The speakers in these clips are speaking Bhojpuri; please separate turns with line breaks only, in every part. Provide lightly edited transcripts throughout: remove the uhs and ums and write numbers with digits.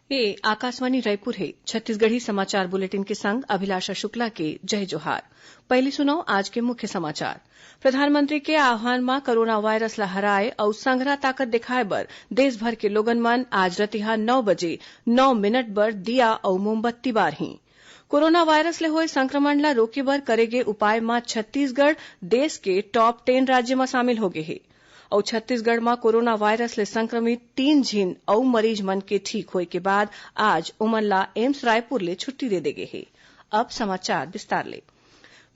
ये आकाशवाणी रायपुर है। छत्तीसगढ़ी समाचार बुलेटिन के संग अभिलाषा शुक्ला के जय जोहार। पहली सुनो आज के मुख्य समाचार। प्रधानमंत्री के आह्वान में कोरोना वायरस ल हराए और संघरा ताकत दिखाए बर देशभर के लोगन मन आज रतिहा 9 बजे 9 मिनट बर दिया और मोमबत्ती बारही। कोरोना वायरस ले होए संक्रमण ल रोके बर करे गे उपाय में छत्तीसगढ़ देश के टॉप 10 राज्य में शामिल होगे हे और छत्तीसगढ़ में कोरोना वायरस ले संक्रमित 3 झिन और मरीज मन के ठीक होए के बाद आज ओमन ला एम्स रायपुर ले छुट्टी दे देगे हे। अब समाचार विस्तार ले।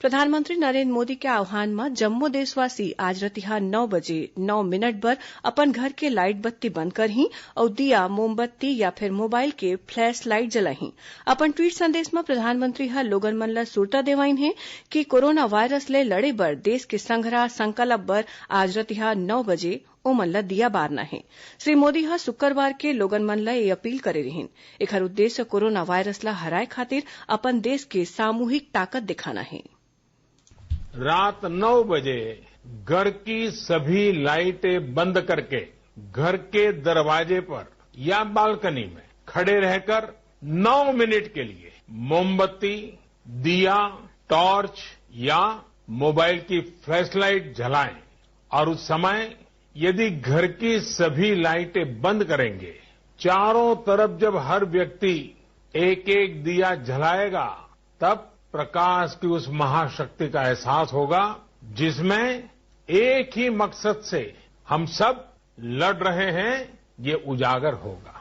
प्रधानमंत्री नरेन्द्र मोदी के आह्वान में जम्मो देशवासी आज रतिहा 9 बजे 9 मिनट बर अपन घर के लाइट बत्ती बंद करही और दिया मोमबत्ती या फिर मोबाइल के फ्लैश लाइट जलाही। अपन ट्वीट संदेश में प्रधानमंत्री ह लोगन मन ल सुरता देवाइन हे कि कोरोना वायरस ले लड़े बर देश के संघरा संकल्प बर आज रतिहा 9 बजे ओमन ल दिया बारना है। श्री मोदी ह शुक्रवार के लोगन मन ल ये अपील करे रहिन। एखर उद्देश्य कोरोना वायरस ल हराए खातिर अपन देश के सामूहिक ताकत दिखाना है।
रात 9 बजे घर की सभी लाइटें बंद करके घर के दरवाजे पर या बालकनी में खड़े रहकर 9 मिनट के लिए मोमबत्ती, दिया, टॉर्च या मोबाइल की फ्लैशलाइट जलाएं और उस समय यदि घर की सभी लाइटें बंद करेंगे, चारों तरफ जब हर व्यक्ति एक एक दिया जलाएगा तब प्रकाश की उस महाशक्ति का एहसास होगा जिसमें एक ही मकसद से हम सब लड़ रहे हैं, ये उजागर होगा।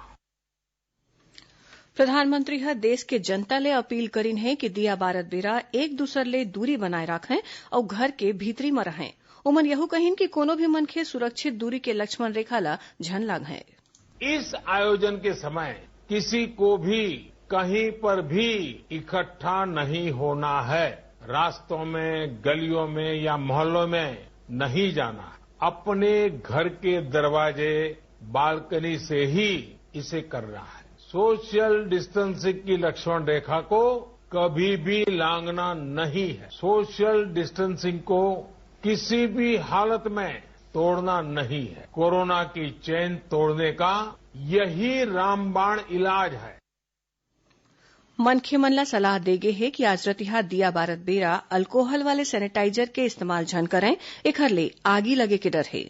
प्रधानमंत्री ह देश के जनता ले अपील करीन है कि दिया बारत बेरा एक दूसर ले दूरी बनाए रखें और घर के भीतरी में रहें। ओमन यहू कहिन कि कोनो भी मनखे सुरक्षित दूरी के लक्ष्मण रेखा ला झन लागें।
इस आयोजन के समय किसी को भी कहीं पर भी इकट्ठा नहीं होना है। रास्तों में, गलियों में या मोहल्लों में नहीं जाना। अपने घर के दरवाजे, बालकनी से ही इसे करना है। सोशल डिस्टेंसिंग की लक्ष्मण रेखा को कभी भी लांघना नहीं है। सोशल डिस्टेंसिंग को किसी भी हालत में तोड़ना नहीं है। कोरोना की चेन तोड़ने का यही रामबाण इलाज है।
मनखे मन ला सलाह देगे है कि आज रतिहा दिया बारत बेरा अल्कोहल वाले सैनिटाइजर के इस्तेमाल झन करें। एखर ले आगी लगे के डर है।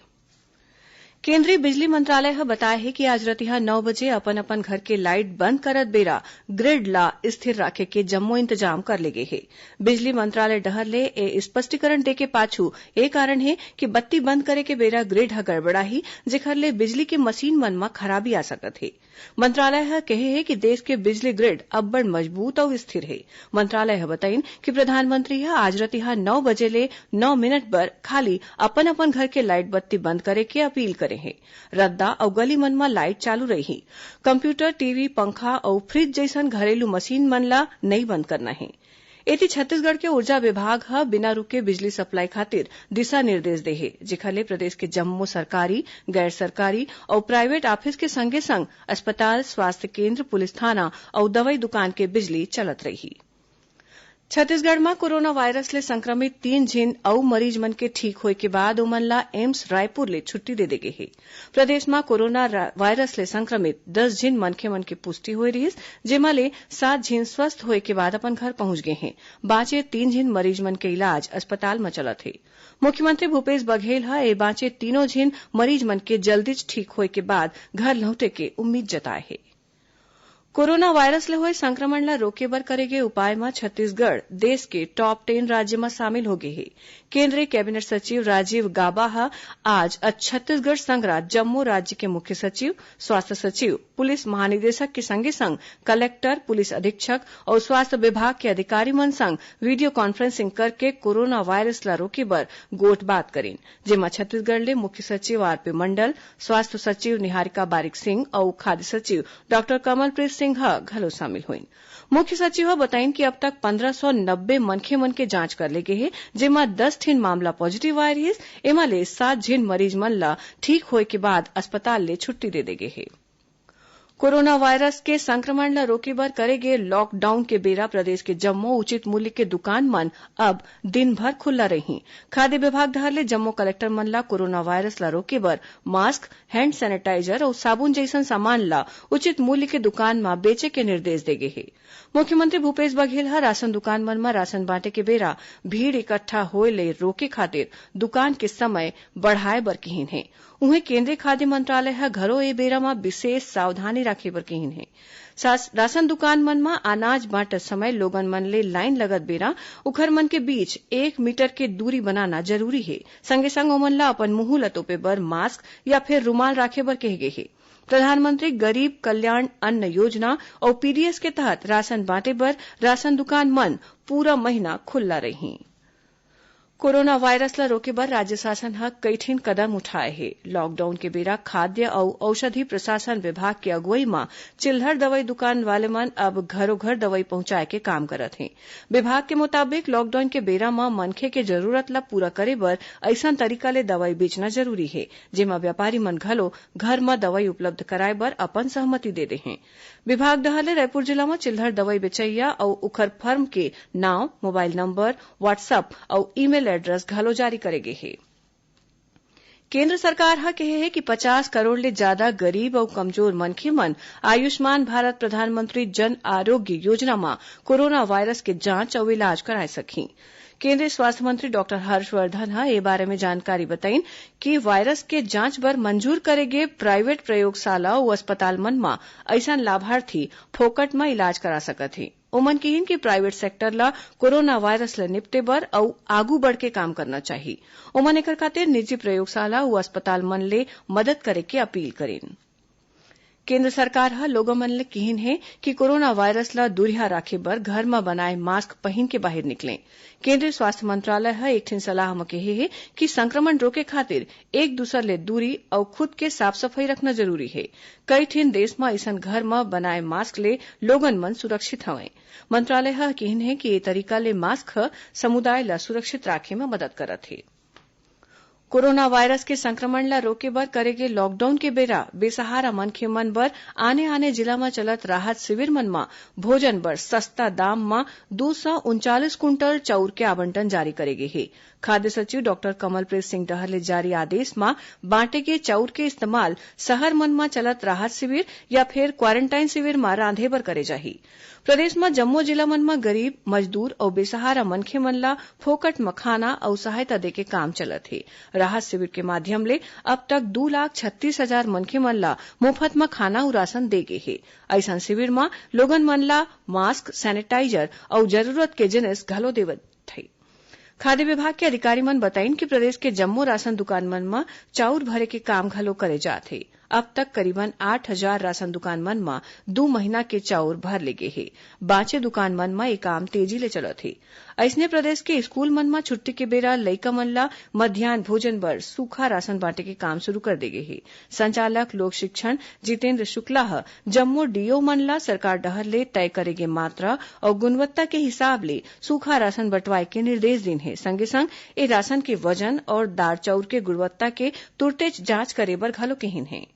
केंद्रीय बिजली मंत्रालय ह बताए है कि आज रतिहा 9 बजे अपन अपन घर के लाइट बंद करत बेरा ग्रिड ला स्थिर राखे के जम्मो इंतजाम कर लेगे है। बिजली मंत्रालय डहर ले ए स्पष्टीकरण दे के पाछू ए कारण है कि बत्ती बंद करे के बेरा ग्रिड ह गड़बड़ाही जेखर ले बिजली के मशीन मन म खराबी आ सकत है। मंत्रालय ह कहे है कि देश के बिजली ग्रिड अब्बड़ मजबूत और स्थिर है। मंत्रालय ह बताइन कि प्रधानमंत्री ह आज रतिहा 9 बजे ले 9 मिनट बर खाली अपन अपन घर के लाइट बत्ती बंद करे के अपील करे है। रद्दा और गली मन में लाइट चालू रही। कंप्यूटर, टीवी, पंखा और फ्रिज जैसन घरेलू मशीन मन ला नहीं बंद करना है। एती छत्तीसगढ़ के ऊर्जा विभाग ह बिना रुके बिजली सप्लाई खातिर दिशा निर्देश दे हे जेखर ले प्रदेश के जम्मो सरकारी, गैर सरकारी और प्राइवेट ऑफिस के संगे संग अस्पताल, स्वास्थ्य केन्द्र, पुलिस थाना और दवई दुकान के बिजली चलत रही। छत्तीसगढ़ में कोरोना वायरस ले संक्रमित 3 झिन और मरीज मन के ठीक होए के बाद ओमन ला एम्स रायपुर ले छुट्टी दे देगे हे। प्रदेश में कोरोना वायरस ले संक्रमित 10 झिन मनखे मन के पुष्टि होए रहिस, जेमा ले 7 झिन स्वस्थ होए के बाद अपन घर पहुंच गए हैं। बाचे 3 झिन मरीज मन के इलाज अस्पताल में चलत हे। मुख्यमंत्री भूपेश बघेल ह ए बाचे तीनों झिन मरीज मन के जल्दी ठीक होए के बाद घर लौटे के उम्मीद जताए हे। कोरोना वायरस ले होए संक्रमण ला रोके बर करे गे उपाय में छत्तीसगढ़ देश के टॉप 10 राज्य में शामिल हो गए है। केंद्रीय कैबिनेट सचिव राजीव गाबा ह आज छत्तीसगढ़ संघरा जम्मू राज्य के मुख्य सचिव, स्वास्थ्य सचिव, पुलिस महानिदेशक के संगे संग कलेक्टर, पुलिस अधीक्षक और स्वास्थ्य विभाग के अधिकारी मन संग वीडियो कॉन्फ्रेंसिंग करके कोरोना वायरस ला रोके बर गोठ बात करीन। जेमा छत्तीसगढ़ ले मुख्य सचिव आरपी मंडल, स्वास्थ्य सचिव निहारिका बारिक सिंह और खाद्य सचिव डॉक्टर कमलप्रीत सिंह घलो शामिल हुई। मुख्य सचिव बताइन कि अब तक 1590 मनखे मन के जांच कर लेगे हे, जेमा 10 ठिन मामला पॉजिटिव आए रहिस। एमा ले 7 झिन मरीज मन ला ठीक होए के बाद अस्पताल ले छुट्टी दे देगे हे। कोरोना वायरस के संक्रमण ल रोके बर करे गे लॉकडाउन के बेरा प्रदेश के जम्मो उचित मूल्य के दुकान मन अब दिन भर खुल्ला रही। खाद्य विभाग डहर ले जम्मो कलेक्टर मन ला कोरोना वायरस ल रोके बर मास्क, हैंड सैनिटाइजर और साबुन जैसन सामान ला उचित मूल्य के दुकान म बेचे के निर्देश दे गे हे। मुख्यमंत्री भूपेश बघेल ह राशन दुकान मन म राशन बांटे के बेरा भीड़ इकट्ठा होए ले रोके खातिर दुकान के समय बढ़ाए बर कहिन हे। उहें केंद्रीय खाद्य मंत्रालय ह घरो ए बेरा म विशेष सावधानी राखे बर कहिन हे। राशन दुकान मन म अनाज बांटत समय लोगन मन ले लाइन लगत बेरा उखर मन के बीच 1 मीटर के दूरी बनाना जरूरी हे। संगे संग ओमन ला अपन मुंह ल तोपे बर मास्क या फिर रुमाल राखे बर कहे गे हे। प्रधानमंत्री गरीब कल्याण अन्न योजना और पीडीएस के तहत राशन बांटे बर राशन दुकान मन पूरा महीना खुल्ला रही। कोरोना वायरस ल रोके बर राज्य शासन ह कइठिन कदम उठाए हे। लॉकडाउन के बेरा खाद्य अउ औषधि प्रशासन विभाग के अगुवई म चिल्हर दवई दुकान वाले मन अब घरो घर दवई पहुंचाए के काम करत हे। विभाग के मुताबिक लॉकडाउन के बेरा म मनखे के जरूरत ल पूरा करे बर अइसन तरीका ले दवई बेचना जरूरी हे जेमा व्यापारी मन घलो घर म दवई उपलब्ध कराए बर अपन सहमति दे दे हे। विभाग डहर ले रायपुर जिला म चिल्हर दवई बेचइया अउ उखर फर्म के नाव, मोबाइल नंबर, व्हाट्सअप अउ ईमेल एड्रेस घलो जारी करे गे हे। केंद्र सरकार ह कहे हे कि 50 करोड़ ले जादा गरीब अउ कमजोर मनखे मन आयुष्मान भारत प्रधानमंत्री जन आरोग्य योजना म कोरोना वायरस के जांच अउ इलाज कराए सकही। केंद्रीय स्वास्थ्य मंत्री डॉक्टर हर्षवर्धन ह ए बारे में जानकारी बताइन कि वायरस के जांच बर मंजूर करे गे प्राइवेट प्रयोगशाला अउ अस्पताल मन म अइसन लाभार्थी फोकट म इलाज करा सकत हे। ओमन कहिन कि प्राइवेट सेक्टर ल कोरोना वायरस ल निपटे बर अउ आघू बढ़ के काम करना चाही। ओमन एकर खातिर निजी प्रयोगशाला अउ अस्पताल मन ले मदद करे के अपील करिन। केंद्र सरकार ह लोगों मन ले कहिन हे कि कोरोना वायरस ल दुरिहा राखे बर घर म बनाए मास्क पहिन के बाहिर निकलें। केंद्रीय स्वास्थ्य मंत्रालय ह एक ठिन सलाह म कहे हे कि संक्रमण रोके खातिर एक दूसर ले दूरी अउ खुद के साफ सफाई रखना जरूरी हे। कई ठिन देश म अइसन घर म बनाए मास्क ले लोगन मन सुरक्षित हवय। मंत्रालय ह कहिन हे कि ए तरीका ले मास्क ह समुदाय ल सुरक्षित राखे म मदद करत हे। कोरोना वायरस के संक्रमण ल रोके बर करे गे लॉकडाउन के बेरा बेसहारा मनखे मन बर आने जिला म चलत राहत शिविर मन म भोजन बर सस्ता दाम म 239 कुंटल चाउर के आवंटन जारी करे गे हे। खाद्य सचिव डॉक्टर कमलप्रीत सिंह डहर ले जारी आदेश म बांटे गे चाउर के इस्तेमाल शहर मन म चलत राहत शिविर या फिर क्वारेंटाइन शिविर म रांधे बर करे जाही। प्रदेश म जम्मो जिला मन म गरीब, मजदूर अउ बेसहारा मनखे मन ल फोकट म खाना अउ सहायता दे के काम चलत हे। राहत शिविर के माध्यम ले अब तक 2,36,000 मनखे मन ल मुफ्त म खाना अउ राशन दे गे हे। अइसन शिविर म लोगन मन ल मास्क, सैनिटाइजर अउ जरूरत के जिनिस घलो देवत हे। खाद्य विभाग के अधिकारी मन बताइन कि प्रदेश के जम्मो राशन दुकान मन म चाउर भरे के काम घलो करे जात हे। अब तक करीबन 8,000 राशन दुकान मन म 2 महीना के चाउर भर ले गे हे। बाचे दुकान मन म ए काम तेजी ले चलत हे। अइसने प्रदेश के स्कूल मन म छुट्टी के बेरा लइका मन ल मध्यान्ह भोजन बर सूखा राशन बांटे के काम शुरू कर दे गे हे। संचालक लोक शिक्षण जितेंद्र शुक्ला ह जम्मो डीओ मन ल सरकार डहर ले तय करे गे मात्रा और गुणवत्ता के हिसाब ले सूखा राशन बंटवाए के निर्देश दिन हे। संगे संग ए राशन के वजन और दार चाउर के गुणवत्ता के तुरते जांच करे बर घलो कहिन हे।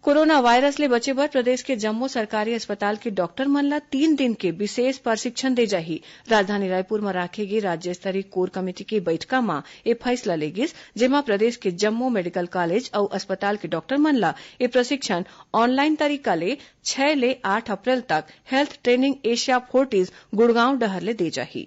कोरोना वायरस ले बचे बर प्रदेश के जम्मो सरकारी अस्पताल के डॉक्टर मन ल 3 दिन के विशेष प्रशिक्षण दे जाही। राजधानी रायपुर म राखे गे राज्य स्तरीय कोर कमेटी के बैठका म ए फैसला ले गिस, जेमा प्रदेश के जम्मो मेडिकल कॉलेज अउ अस्पताल के डॉक्टर मन ल ए प्रशिक्षण ऑनलाइन तरीका ले 6 ले 8 अप्रैल तक health training Asia forties Gurgaon डहर ले दे जाही।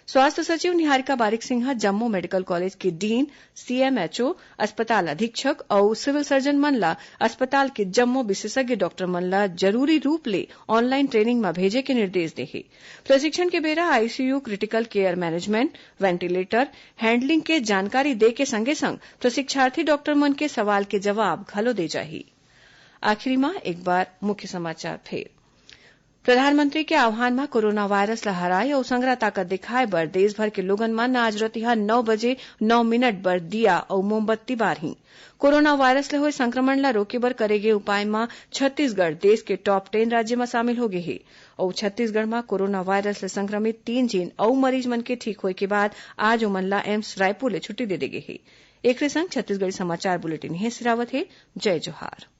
स्वास्थ्य सचिव निहारिका बारिक सिंह जम्मो मेडिकल कॉलेज के डीन, सीएमएचओ, अस्पताल अधीक्षक और सिविल सर्जन मन ल अस्पताल के जम्मो विशेषज्ञ डॉक्टर मन ल जरूरी रूप ले ऑनलाइन ट्रेनिंग में भेजे के निर्देश दे हे। प्रशिक्षण के बेरा ICU, critical care management, ventilator handling के जानकारी दे के संगे संग प्रशिक्षार्थी डॉक्टर मन के सवाल के जवाब घलो दे जाही। आखिरी में एक बार मुख्य समाचार फिर। प्रधानमंत्री के आह्वान में कोरोना वायरस ल हराए और संग्रह ताकत दिखाए बर देशभर के लोगन मन आज रतिहा 9 बजे 9 मिनट बर दिया और मोमबत्ती बारही। कोरोना वायरस ले होए संक्रमण ल रोके बर करे गे उपाय में छत्तीसगढ़ देश के टॉप 10 राज्य में शामिल हो गे हे और छत्तीसगढ़ में कोरोना वायरस ले संक्रमित 3 झीन अउ मरीज मन के ठीक होए के बाद आज ओमन ल एम्स रायपुर ले छुट्टी दे गे हे। एकरे संग छत्तीसगढ़ी समाचार बुलेटिन हे सिरावत हे। जय जोहार।